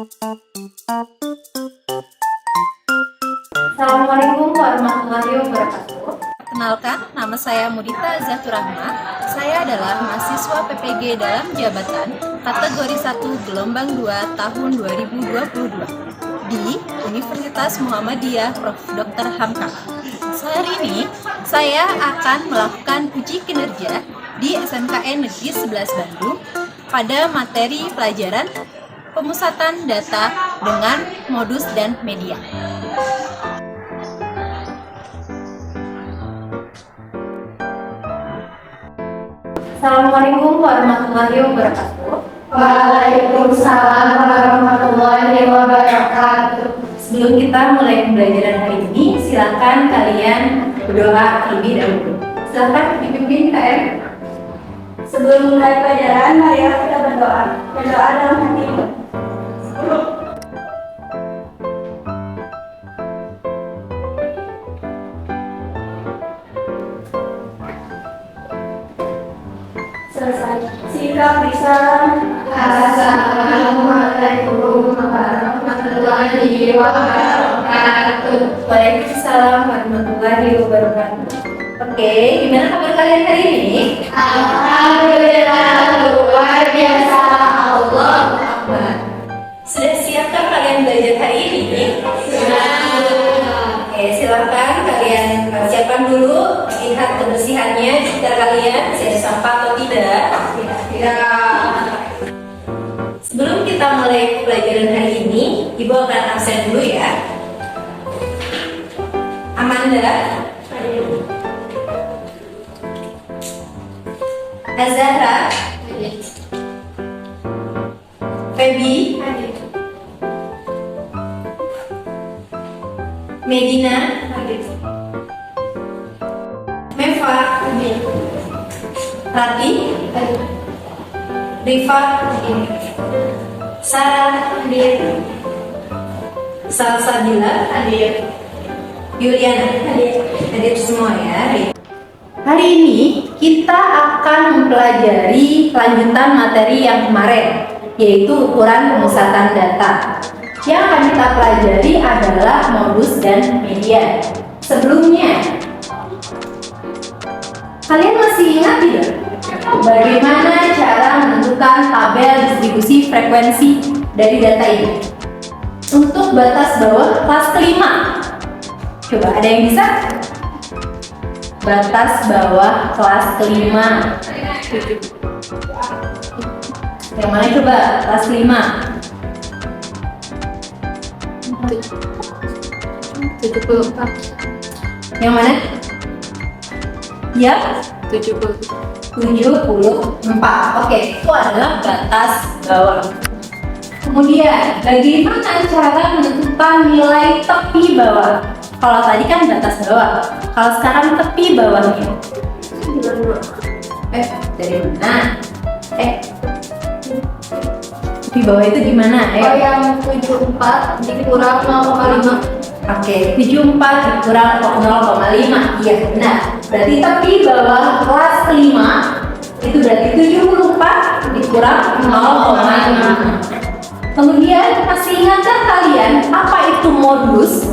Assalamualaikum warahmatullahi wabarakatuh. Perkenalkan, nama saya Mudita Zatur Rahma. Saya adalah mahasiswa PPG dalam jabatan kategori 1 gelombang 2 tahun 2022 di Universitas Muhammadiyah Prof. Dr. Hamka. Hari ini saya akan melakukan uji kinerja di SMKN Negeri 11 Bandung pada materi pelajaran pemusatan data dengan modus dan media. Assalamualaikum warahmatullahi wabarakatuh. Waalaikumsalam warahmatullahi wabarakatuh. Sebelum kita mulai pembelajaran hari ini, silakan kalian berdoa terlebih dahulu. Silakan dipimpin KM. Sebelum mulai pelajaran, mari kita berdoa. Berdoa dalam hati. Selesai. Sikap bisa. Assalamualaikum warahmatullahi wabarakatuh. Waalaikumsalam warahmatullahi wabarakatuh. Oke, gimana kabar kalian hari ini? Alhamdulillah, luar biasa. Allah Akbar. Sudah siapkah kalian belajar hari ini? Oke, silakan kalian siapkan dulu, lihat kebersihannya jika kalian ada sampah atau tidak. Sebelum kita mulai pelajaran hari ini, Ibu akan absen dulu ya. Amanda, Azahra, Feby, Medina, Meva, Rati, Rifa, Sarah, Salsabila, Yuliana, hadir semua ya. Hari ini kita akan mempelajari lanjutan materi yang kemarin, yaitu ukuran pemusatan data. Yang akan kita pelajari adalah modus dan media. Sebelumnya, kalian masih ingat tidak bagaimana cara menentukan tabel distribusi frekuensi dari data ini? Untuk batas bawah kelas kelima, coba ada yang bisa? Batas bawah kelas kelima. Yang mana coba? Kelas kelima. 74. Yang mana? Ya? 74. Oke, itu adalah batas bawah. Kemudian, bagaimana cara menentukan nilai tepi bawah? Kalau tadi kan batas bawah, kalau sekarang tepi bawahnya. Dari mana? Tepi bawah itu gimana? Oh, yang 74 dikurang 0,5. Oke, 74 dikurang 0,5. Iya, benar. Berarti tepi bawah kelas kelima itu berarti 74 dikurang 0,5. Kemudian, masih ingatkah kalian apa itu modus?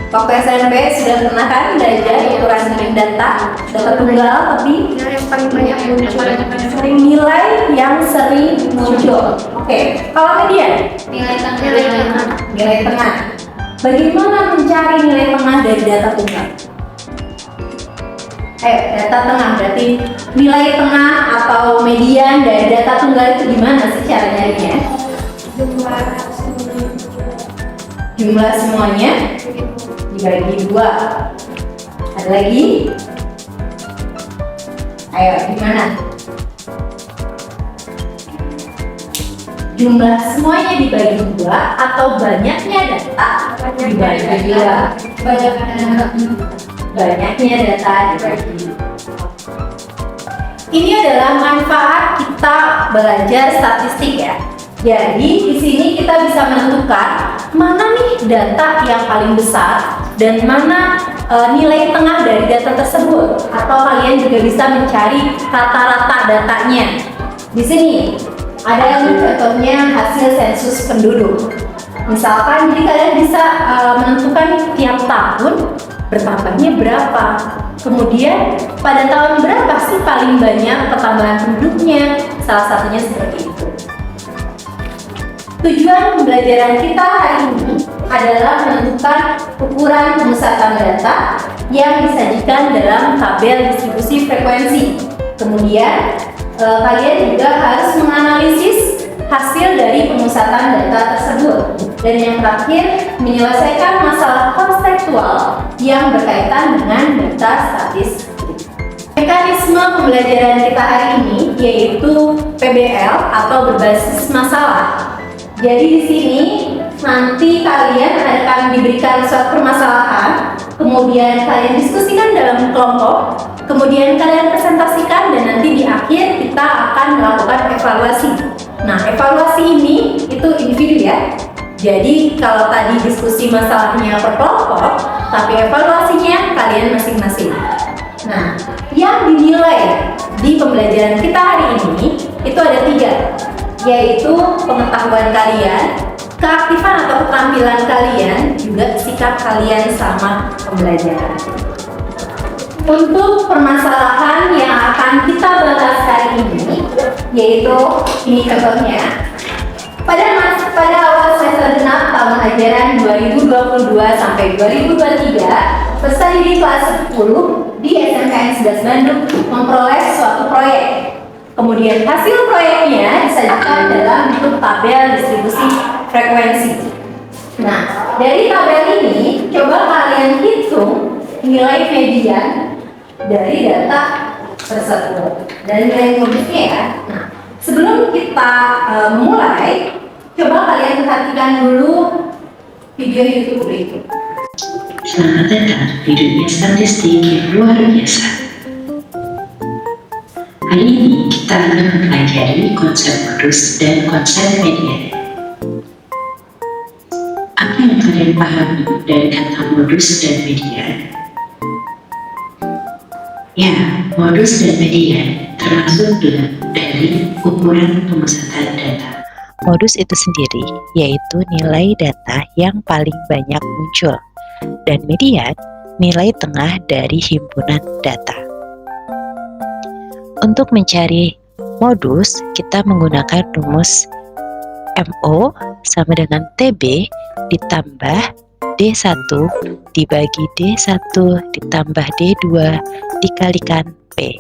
Waktu SMP sudah pernah kan belajar ukuran data tunggal, tapi Yang paling banyak muncul. sering nilai yang sering muncul. Oke, kalau media Nilai tengah. nilai tengah. Bagaimana mencari nilai tengah dari data tunggal? Data tengah berarti nilai tengah atau median dari data tunggal itu gimana sih cara nyarinya? Jumlah semuanya dibagi 2. Ada lagi? Ayo, gimana? Jumlah semuanya dibagi 2 atau banyaknya data dibagi 2. Banyaknya data dibagi 2. Ini adalah manfaat kita belajar statistik ya. Jadi di sini kita bisa menentukan mana nih data yang paling besar dan mana nilai tengah dari data tersebut. Atau kalian juga bisa mencari rata-rata datanya. Di sini Ada yang contohnya hasil sensus penduduk. Misalkan, jadi kalian bisa menentukan tiap tahun bertambahnya berapa. Kemudian pada tahun berapa sih paling banyak pertambahan penduduknya? Salah satunya seperti itu. Tujuan pembelajaran kita hari ini adalah menentukan ukuran pemusatan data yang disajikan dalam tabel distribusi frekuensi. Kemudian kalian juga harus menganalisis hasil dari pemusatan data tersebut. Dan yang terakhir, menyelesaikan masalah konseptual yang berkaitan dengan data statistik. Mekanisme pembelajaran kita hari ini yaitu PBL atau berbasis masalah. Jadi di sini nanti kalian akan diberikan suatu permasalahan, kemudian kalian diskusikan dalam kelompok, kemudian kalian presentasikan, dan nanti di akhir kita akan melakukan evaluasi. Nah, evaluasi ini itu individu ya. Jadi kalau tadi diskusi masalahnya per kelompok, tapi evaluasinya kalian masing-masing. Nah, yang dinilai di pembelajaran kita hari ini itu ada 3, yaitu pengetahuan kalian, keaktifan atau keterampilan kalian, juga sikap kalian sama pembelajaran. Untuk permasalahan yang akan kita bahas hari ini, yaitu ini contohnya. Pada awal semester genap tahun ajaran 2022 sampai 2023, peserta didik kelas 10 di SMKN 11 Bandung memperoleh suatu proyek. Kemudian hasil proyeknya disajikan dalam bentuk tabel distribusi frekuensi. Nah, dari tabel ini coba kalian hitung nilai median dari data tersebut dan nilai modusnya ya. Nah, sebelum kita mulai, coba kalian perhatikan dulu video YouTube berikut. Selamat datang di dunia statistik yang luar biasa. Hari ini kita akan mempelajari konsep modus dan konsep median. Apa yang kalian pahami dari kata modus dan median? Ya, modus dan median termasuk dari ukuran pemusatan data. Modus itu sendiri yaitu nilai data yang paling banyak muncul, dan median nilai tengah dari himpunan data. Untuk mencari modus, kita menggunakan rumus MO sama dengan TB ditambah D1 dibagi D1 ditambah D2 dikalikan P.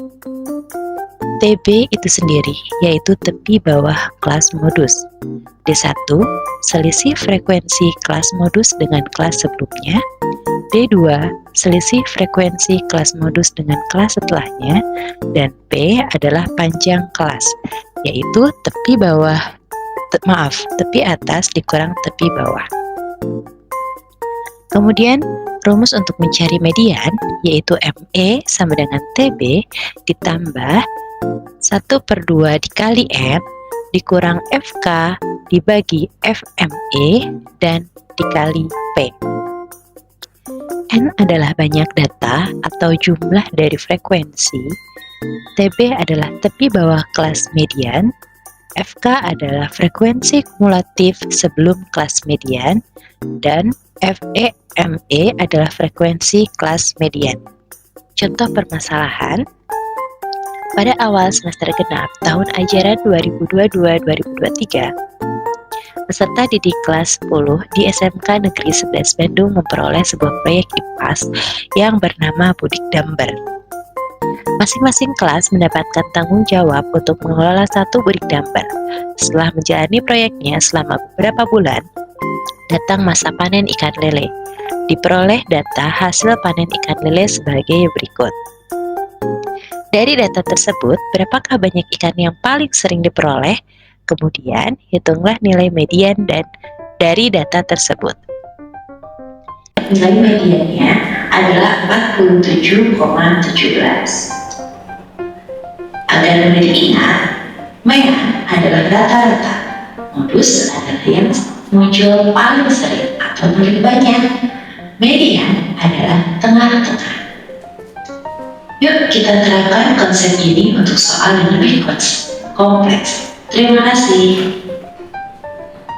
TB itu sendiri yaitu tepi bawah kelas modus. D1 selisih frekuensi kelas modus dengan kelas sebelumnya. D2 selisih frekuensi kelas modus dengan kelas setelahnya, dan P adalah panjang kelas, yaitu tepi atas dikurang tepi bawah. Kemudian rumus untuk mencari median yaitu ME sama dengan TB ditambah 1/2 dikali M dikurang FK dibagi FME dan dikali P. N adalah banyak data atau jumlah dari frekuensi, TB adalah tepi bawah kelas median, FK adalah frekuensi kumulatif sebelum kelas median, dan FEME adalah frekuensi kelas median. Contoh permasalahan. Pada awal semester genap tahun ajaran 2022-2023, peserta didik kelas 10 di SMK Negeri 11 Bandung memperoleh sebuah proyek IPAS yang bernama Budik Damber. Masing-masing kelas mendapatkan tanggung jawab untuk mengelola satu budik damber. Setelah menjalani proyeknya selama beberapa bulan, datang masa panen ikan lele. Diperoleh data hasil panen ikan lele sebagai berikut. Dari data tersebut, berapakah banyak ikan yang paling sering diperoleh? Kemudian, hitunglah nilai median dan dari data tersebut. Nilai mediannya adalah 47,17. Agar mudah diingat, MEA adalah rata-rata, modus adalah yang muncul paling sering atau paling banyak, median adalah tengah-tengah. Yuk kita terapkan konsep ini untuk soal yang lebih kompleks. Terima kasih.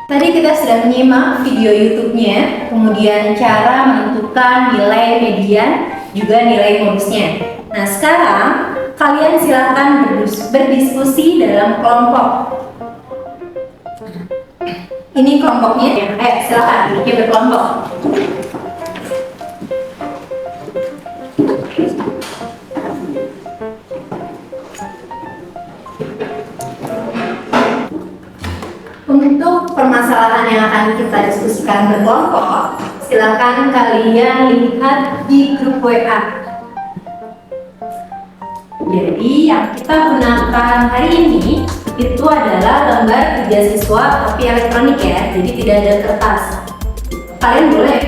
Tadi kita sudah menyimak video YouTube-nya, kemudian cara menentukan nilai median, juga nilai modusnya. Nah, sekarang kalian silakan berdiskusi dalam kelompok. Ini kelompoknya. Ayo, silakan bikin berkelompok. Untuk permasalahan yang akan kita diskusikan berkelompok, silakan kalian lihat di grup WA. Jadi yang kita gunakan hari ini itu adalah lembar kerja siswa tapi elektronik ya, jadi tidak ada kertas. Kalian boleh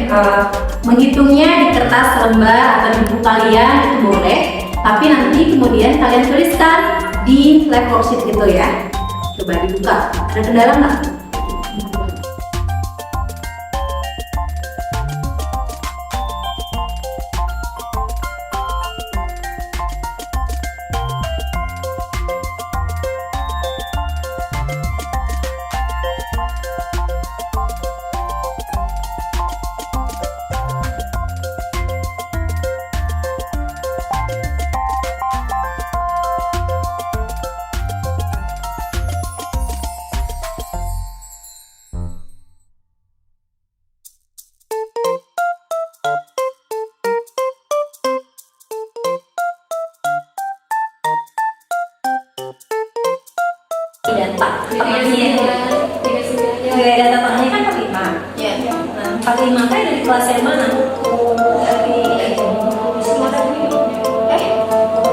menghitungnya di kertas lembar atau di buku kalian, itu boleh, tapi nanti kemudian kalian tuliskan di flag worksheet itu ya. Coba dibuka, ada kendala nggak? Data tengahnya nilai data tengahnya kan 45 ya. Nah 45 kan dari kelas yang mana? Dari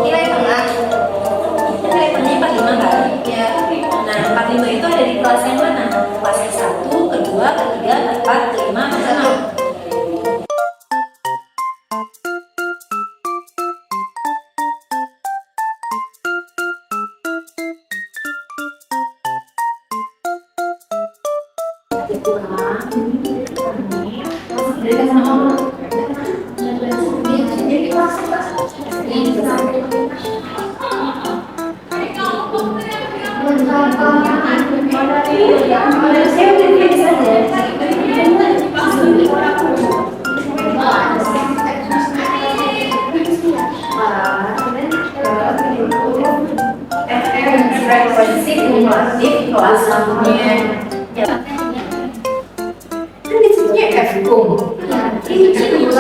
nilai tengah nilai tengahnya 45 kan ya. Nah 45 itu ada di kelas yang mana? Kelas yang 1, kedua, ketiga, keempat, kelima, keenam. Kumulatif kelas satunya kan disebutnya FKUM. Itu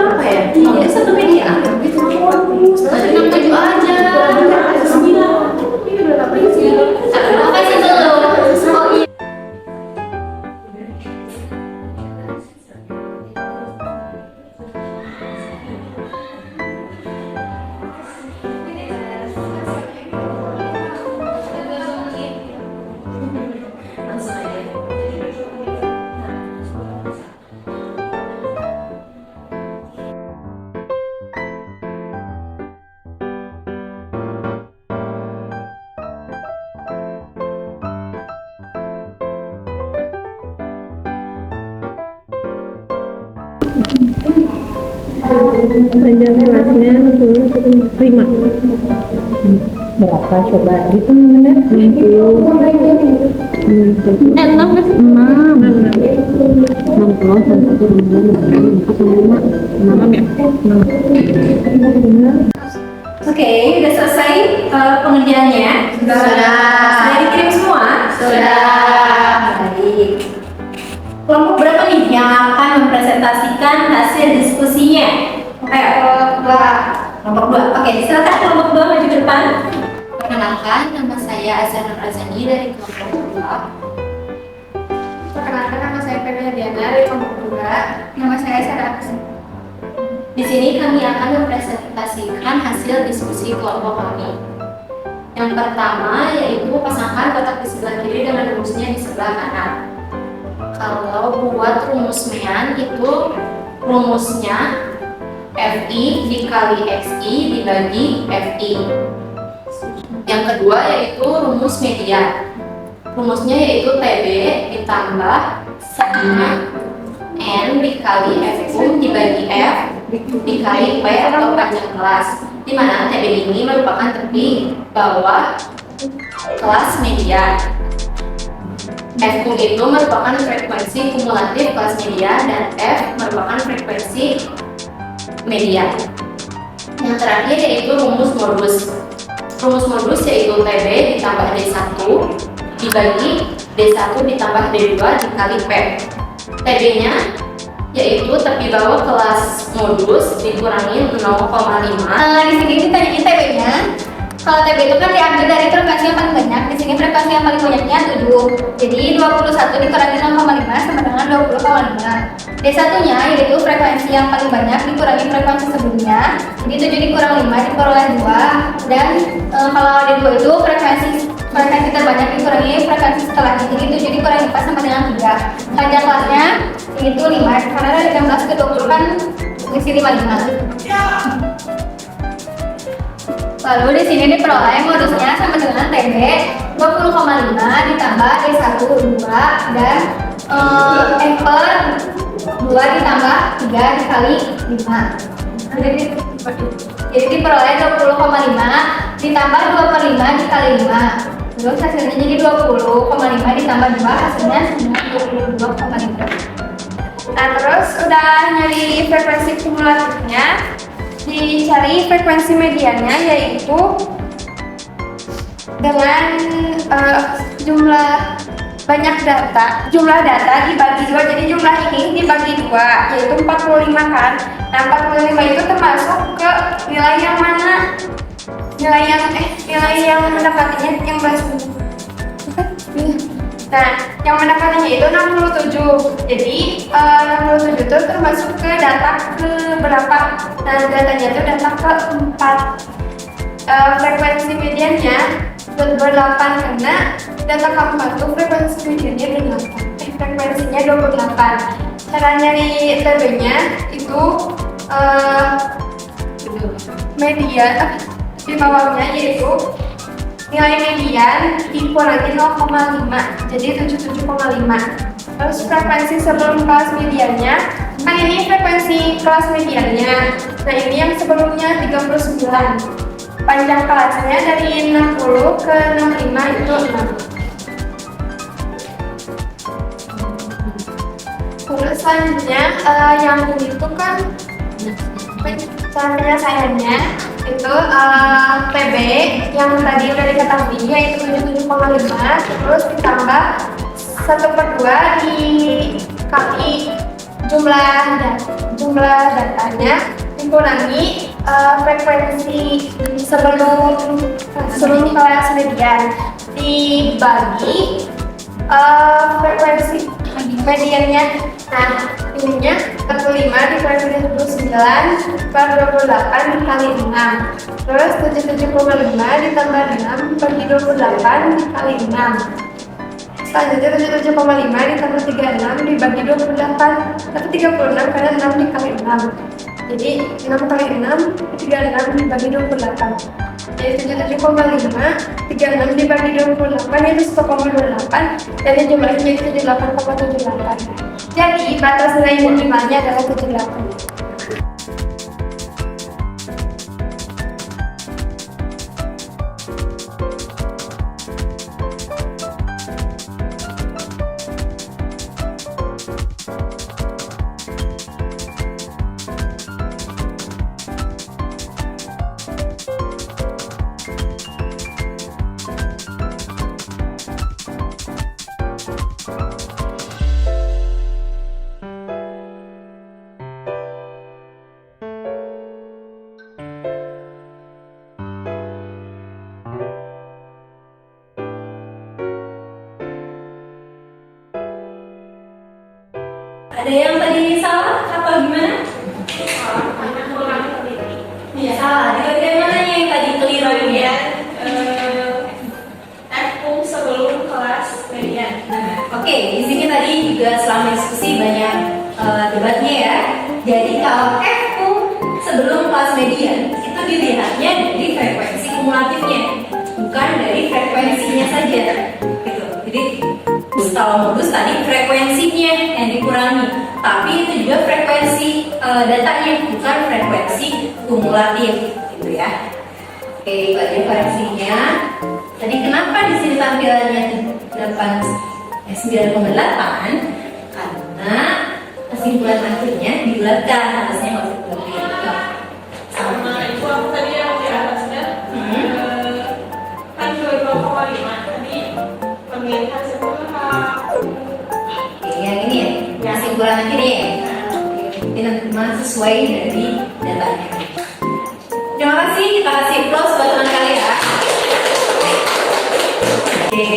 apa ya? Ini satu media. Ada 7 aja. Apa sih dulu? Oh iya. Panjang kelasnya 5. Berapa coba hitung ya? 60. 6. Oke, udah selesai pengerjaannya? Sudah dikirim semua? Sudah. Baik. Kelompok berapa nih yang akan mempresentasikan hasil diskusinya? Kelompok 2. Oke, silakan kelompok 2 maju ke depan. Perkenalkan, nama saya Azanur Azani dari kelompok 2. Perkenalkan, nama saya Febri Diana dari kelompok 2. Nama saya Sarah. Di sini kami akan mempresentasikan hasil diskusi kelompok kami. Yang pertama yaitu pasangkan kotak di sebelah kiri dengan rumusnya di sebelah kanan. Kalau buat rumusnya itu rumusnya FI dikali XI dibagi FI. Yang kedua yaitu rumus median. Rumusnya yaitu TB ditambah sama N dikali F dibagi F dikali P atau panjang kelas. di mana TB ini merupakan tepi bawah kelas median. F itu merupakan frekuensi kumulatif kelas median dan F merupakan frekuensi median. Yang terakhir yaitu rumus modus. Rumus modus yaitu TB ditambah D1 dibagi D1 ditambah D2 dikali P. TB-nya yaitu tepi bawah kelas modus dikurangi 0,5. Di sini ditanyain TB-nya. Kalau TB itu kan diambil dari frekuensi yang paling banyak. Di sini frekuensi yang paling banyaknya 7. Jadi 21 dikurangi 0,5 sama dengan 20,5. D1-nya yaitu frekuensi yang paling banyak dikurangi frekuensi sebelumnya. Jadi 7 dikurang 5 diperoleh 2. Dan kalau D2 itu frekuensi terbanyak dikurangi frekuensi setelahnya. Jadi 7 dikurangi 4 sama dengan 3. Panjang kelasnya itu 5. Karena dari 16 ke 20 kan isi 55. Lalu di sini diperoleh modusnya sama dengan TB 20,5 ditambah D1 2 dan E per 2 ditambah 3 dikali 5. Jadi diperoleh 20,5 ditambah 2 per 5 dikali 5. Terus hasilnya jadi 20,5 ditambah 2 hasilnya 22,5. Nah, terus udah nyari frekuensi kumulatifnya, dicari frekuensi mediannya yaitu dengan jumlah data dibagi 2. Jadi jumlah ini dibagi 2 yaitu 45 kan. Nah, 45 itu termasuk ke nilai yang mana? Nilai yang mendekatinya yang belas. Nah, yang mendekatinya itu 67. Jadi 67 itu termasuk ke data ke berapa? Nah, datanya itu data ke-4. Frekuensi mediannya 28 karena data ke-4 itu frekuensi mediannya 28. Frekuensinya 28. Cara nyari TB-nya itu median di bawahnya yaitu nilai median dikurangi 0,5 jadi 77,5. Terus frekuensi sebelum kelas mediannya kan ini frekuensi kelas mediannya. Nah, ini yang sebelumnya 39. Panjang kelasnya dari 60 ke 65 itu 6. Terus selanjutnya yang ini tuh kan cara penyelesaiannya itu PB yang tadi udah diketahui yaitu 77,5 terus ditambah 1/2 dikali jumlah datanya dikurangi frekuensi sebelum kelas median dibagi frekuensi mediannya. Nah, ininya 45 dikurangi 29 per 28 dikali 6. Terus 77,5 ditambah 6 bagi 28 dikali 6. Selanjutnya 77,5 ditambah 36 dibagi 28. Tapi 36 karena 6 dikali 6. Jadi 6 kali 6 36 dibagi 28. Jadi 77,5 36 dibagi 28 itu 1,28. Jadi jumlahnya jadi 78,78. Jadi batas nilai minimalnya adalah 78. Ada yang tadi salah atau gimana? Iya salah. Di bagian mananya yang tadi keliru ya? F sebelum kelas median. Oke, di sini tadi juga selama diskusi banyak debatnya ya. Jadi kalau F sebelum kelas median itu dilihatnya dari frekuensi kumulatifnya, bukan dari frekuensinya saja. Gitu. Jadi kalau modus tadi frekuensinya yang dikurangi, tapi itu juga frekuensi datanya, bukan frekuensi kumulatif, gitu ya. Oke, itu aja koreksinya. Tadi kenapa di sini tampilannya 9,8? Karena kesimpulan akhirnya dibulatkan, harusnya nggak seperti itu. Sama itu aku tadi yang di atasnya kan 2,5 tadi pemilihan sepuluh. Oke, yang ini ya, kesimpulan akhirnya ya. Ini teman-teman sesuai dari datanya. Terima kasih, kita kasih applause buat teman kalian ya. Oke,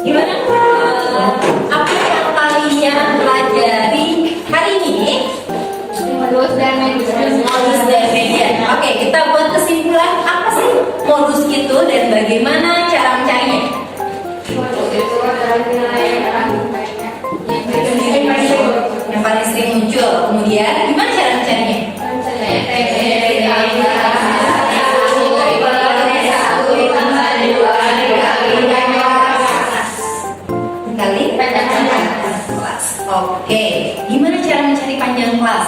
gimana? Apa yang kalian pelajari hari ini? Modus dan Modus dan media. Oke, kita buat kesimpulan apa sih modus itu dan bagaimana cara mencarinya? Modus itu adalah nilai Yang paling sering muncul. Kemudian, gimana cara mencarinya? Kali kelas. Oke, gimana cara mencari panjang kelas?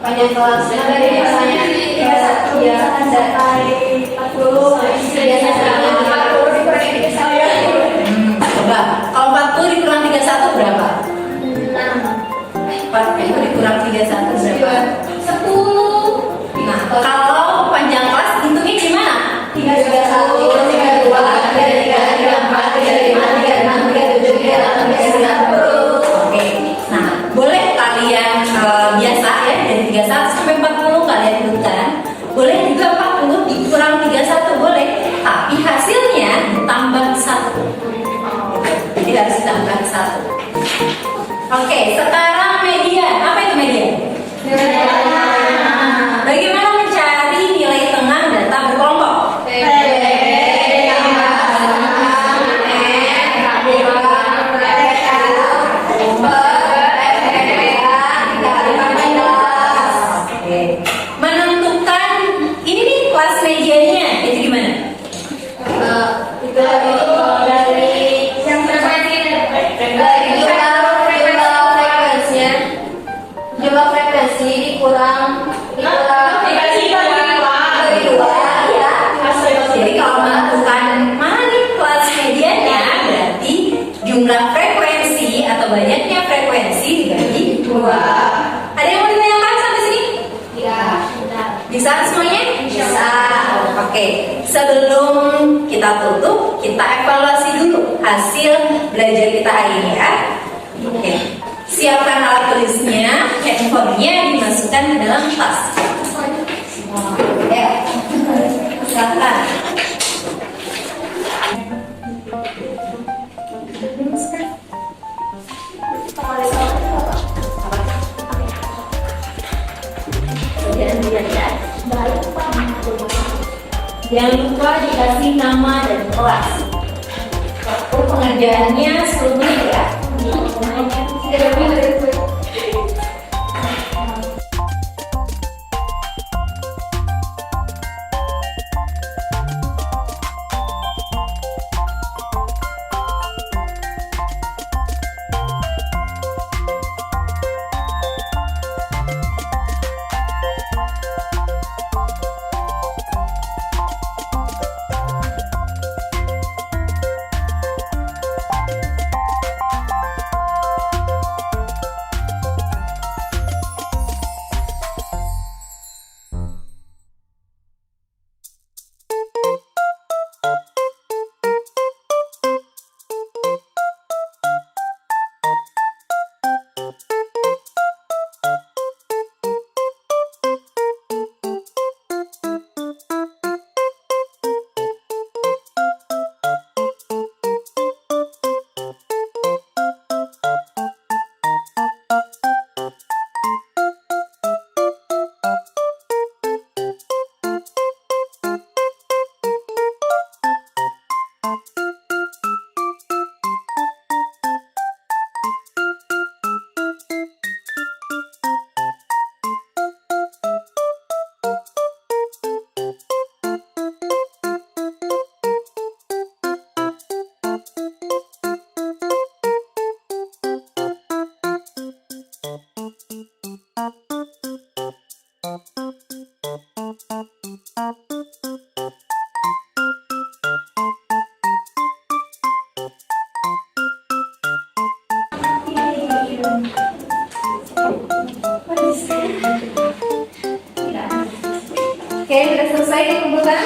panjang kelasnya dari biasanya 31 ya dari 40 biasanya 40 dikurangi 31. Coba, kalau 40 dikurang 31 berapa? 40 dikurang 31 berapa? 10. Nah, kalau panjang kelas hitungnya gimana? 31, 32, 33, 34, 35, 36, 37, 38, 39. Oke, nah boleh kalian biasa ya dari 31 sampai 40 kalian hitungkan. Boleh juga 40 dikurang 31 boleh, tapi hasilnya ditambah 1. Jadi harus ditambah 1. Oke, sekarang media. Apa itu media? Bagaimana mencari nilai tengah data berkelompok? Oke. Menentukan ini nih kelas medianya itu gimana? Itu dari yang jumlah frekuensi dikurang dari dua ya. Jadi kalau menentukan mana nih kelas medianya berarti jumlah frekuensi atau banyaknya frekuensi dibagi 2. Ada yang mau ditanyakan sampai sini? Bisa semuanya? Bisa. Oke, sebelum kita tutup, kita evaluasi dulu hasil belajar kita hari ini ya. Oke, siapkan alat tulisnya, handphonenya dimasukkan ke dalam tas. Ya, silakan. Jangan lupa dikasih nama dan kelas. Waktu pengerjaannya 10 menit ya. Oke, udah selesai dikumpulkan.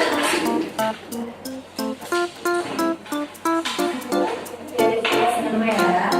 Nama ya.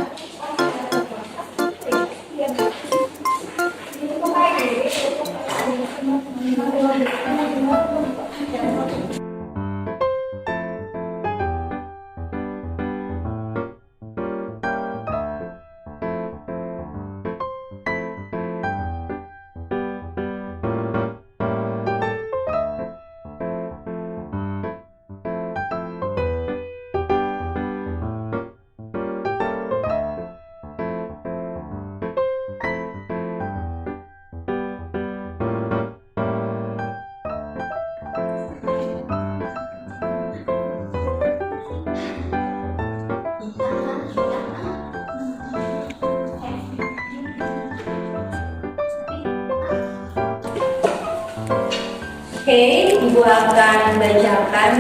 Oke, Ibu akan bacakan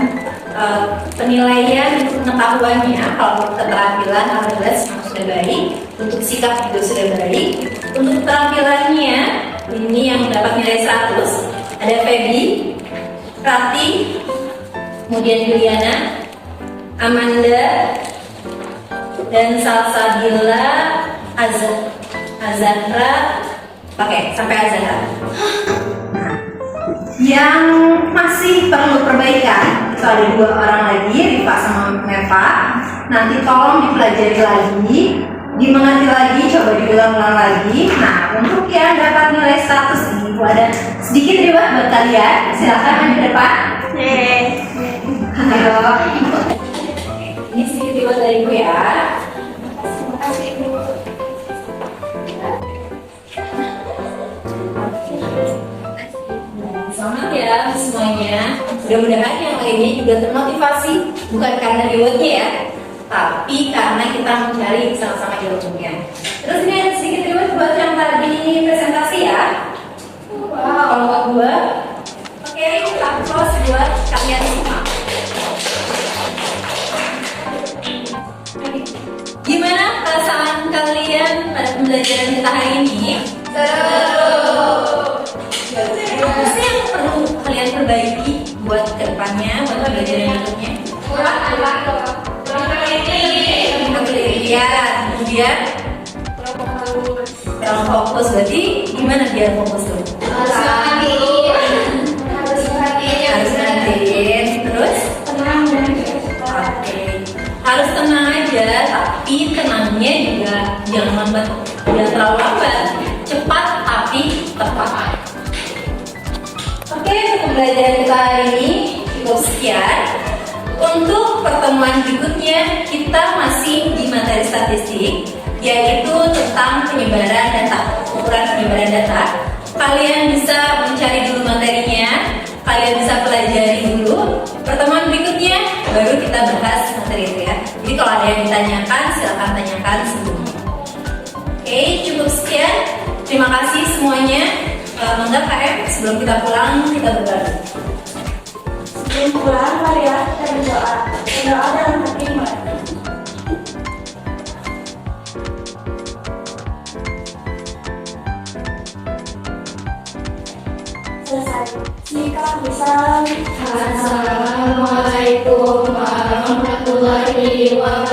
penilaian untuk pengetahuannya. Kalau untuk keterampilan alhamdulillah sudah baik, untuk sikap juga sudah baik. Untuk keterampilannya ini yang mendapat nilai 100 ada Feby, Rati, kemudian Juliana, Amanda, dan Salsabila, Azahra, pakai sampai Azahra. Yang masih perlu perbaikan itu ada 2 orang lagi, Rifa sama Meva. Nanti tolong dipelajari lagi, dimengerti lagi, coba diulang-ulang lagi. Nah, untuk yang dapat nilai 100 ini, itu ada sedikit reward buat kalian. Silakan maju ke depan. Ayo. Ini sedikit reward dari Ibu ya. Semangat ya semuanya. Mudah-mudahan yang lainnya juga termotivasi, bukan karena rewardnya ya, tapi karena kita mencari sama-sama ilmunya. Terus ini ada sedikit reward buat yang tadi presentasi ya. Wow, kalau gue, oke, applause buat kalian semua. Gimana perasaan kalian pada pembelajaran kita hari ini? Apa sih yang perlu kalian perbaiki buat kedepannya, buat pembelajaran berikutnya? Kurang kemudian kurang fokus. Berarti gimana biar fokus tuh? Harus perhatiin. Terus? Tenang. Oke. Harus tenang aja, tapi tenangnya juga jangan lambat, jangan terlalu lambat. Cepat tapi tepat. Oke, untuk pembelajaran kita hari ini cukup sekian. Untuk pertemuan berikutnya kita masih di materi statistik, yaitu tentang penyebaran data, ukuran penyebaran data. Kalian bisa mencari dulu materinya, kalian bisa pelajari dulu. Pertemuan berikutnya baru kita bahas materi itu ya. Jadi kalau ada yang ditanyakan, silakan tanyakan sebelumnya. Oke, cukup sekian. Terima kasih semuanya. Mangga KM, sebelum kita pulang kita berdoa. Sebelum pulang, mari ya kita berdoa. Berdoa dalam hati iman. Selesai. Sikap bisa. Assalamualaikum warahmatullahi wabarakatuh.